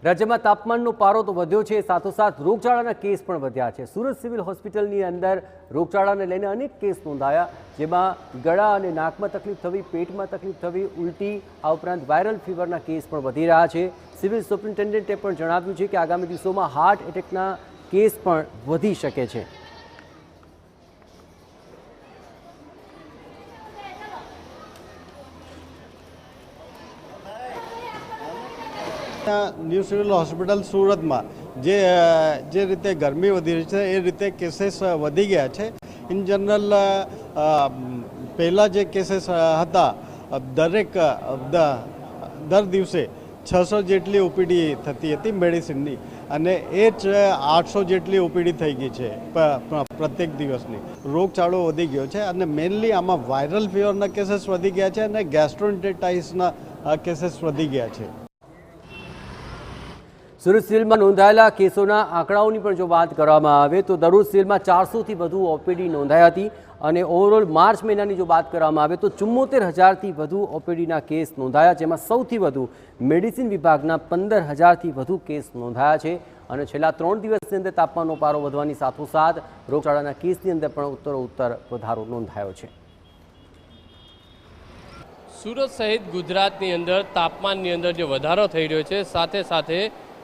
રાજ્યમાં તાપમાનનો પારો તો વધ્યો છે, સાથોસાથ રોગચાળાના કેસ પણ વધ્યા છે। સુરત સિવિલ હોસ્પિટલની અંદર રોગચાળાને લઈને અનેક કેસ નોંધાયા, જેમાં ગળા અને નાકમાં તકલીફ થવી, પેટમાં તકલીફ થવી, ઉલટી, આ ઉપરાંત વાયરલ ફીવરના કેસ પણ વધી રહ્યા છે। સિવિલ સુપ્રિન્ટેન્ડન્ટે પણ જણાવ્યું છે કે આગામી દિવસોમાં હાર્ટ એટેકના કેસ પણ વધી શકે છે। न्यू सिविल हॉस्पिटल सूरत में जे रीते गर्मी वधी रही है ए रीते केसेस वधी गया है। इन जनरल पहला जे केसेस हता दरेक दर दिवसे 600 जेटली ओपीडी थती हती मेडिसिननी अने ए ज 800 जेटली ओपीडी थई गई है प्रत्येक दिवसनी। रोगचाळो वधी गयो है अने मेनली आमां वायरल फीवरना केसेस वधी गया है अने गैस्ट्रोएंटेराइटिसना केसेस वधी गया है। સુરત સિવિલમાં નોંધાયેલા કેસોના આંકડાઓની પણ જો વાત કરવામાં આવે તો દરરોજ સિવિલમાં 400થી વધુ ઓપીડી નોંધાયા હતી અને ઓવરઓલ માર્ચ મહિનાની જો વાત કરવામાં આવે તો 74,000થી વધુ ઓપીડીના કેસ નોંધાયા, જેમાં સૌથી વધુ મેડિસિન વિભાગના 15,000થી વધુ કેસ નોંધાયા છે। અને છેલ્લા 3 દિવસની અંદર તાપમાનનો પારો વધવાની સાથોસાથ રોગચાળાના કેસની અંદર પણ ઉત્તરોત્તર વધારો નોંધાયો છે। સુરત સહિત ગુજરાતની અંદર તાપમાનની અંદર જે વધારો થઈ રહ્યો છે, સાથે સાથે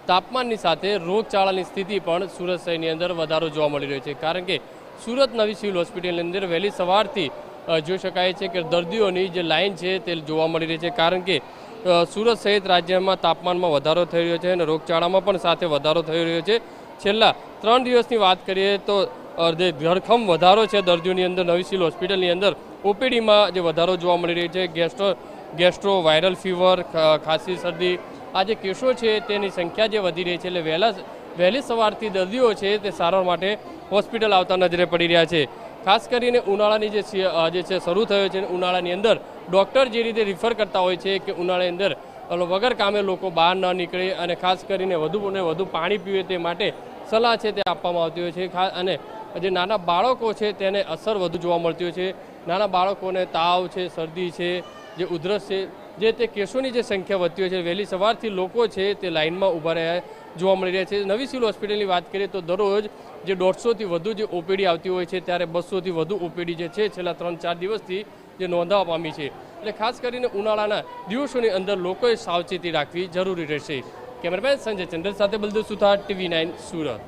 તાપમાનની સાથે રોગચાળાની સ્થિતિ પણ સુરત શહેરની અંદર વધારો જોવા મળી રહ્યો છે। કારણ કે સુરત નવી સિવિલ હોસ્પિટલની અંદર વહેલી સવારથી જોઈ શકાય છે કે દર્દીઓની જે લાઈન છે તે જોવા મળી રહી છે। કારણ કે સુરત સહિત રાજ્યમાં તાપમાનમાં વધારો થઈ રહ્યો છે અને રોગચાળામાં પણ સાથે વધારો થઈ રહ્યો છે। છેલ્લા 3 દિવસની વાત કરીએ તો જે ધરખમ વધારો છે દર્દીઓની અંદર નવી સિવિલ હોસ્પિટલની અંદર ઓપીડીમાં જે વધારો જોવા મળી રહ્યો છે। ગેસ્ટ્રો વાયરલ ફીવર, ખાંસી, શરદી, આ જે કેસો છે તેની સંખ્યા જે વધી રહી છે, એટલે વહેલી સવારથી દર્દીઓ છે તે સારવાર માટે હોસ્પિટલ આવતા નજરે પડી રહ્યા છે। ખાસ કરીને ઉનાળાની જે છે શરૂ થયો છે, ઉનાળાની અંદર ડૉક્ટર જે રીતે રિફર કરતા હોય છે કે ઉનાળાની અંદર વગર કામે લોકો બહાર ન નીકળે અને ખાસ કરીને વધુ પાણી પીવે તે માટે સલાહ છે તે આપવામાં આવતી હોય છે। અને જે નાના બાળકો છે તેને અસર વધુ જોવા મળતી હોય છે। નાના બાળકોને તાવ છે, શરદી છે, જે ઉધરસ છે, જે તે કેસોની જે સંખ્યા વધતી હોય છે, વહેલી સવારથી લોકો છે તે લાઇનમાં ઊભા રહ્યા જોવા મળી રહ્યા છે। નવી સિવિલ હોસ્પિટલની વાત કરીએ તો દરરોજ જે 150થી વધુ જે ઓપીડી આવતી હોય છે, ત્યારે 200થી વધુ ઓપીડી જે છે છેલ્લા 3-4 દિવસથી જે નોંધાવા પામી છે। એટલે ખાસ કરીને ઉનાળાના દિવસોની અંદર લોકોએ સાવચેતી રાખવી જરૂરી રહેશે। કેમેરામેન સંજય ચંદ્ર સાથે બલદેવ સુથાર, TV9 સુરત।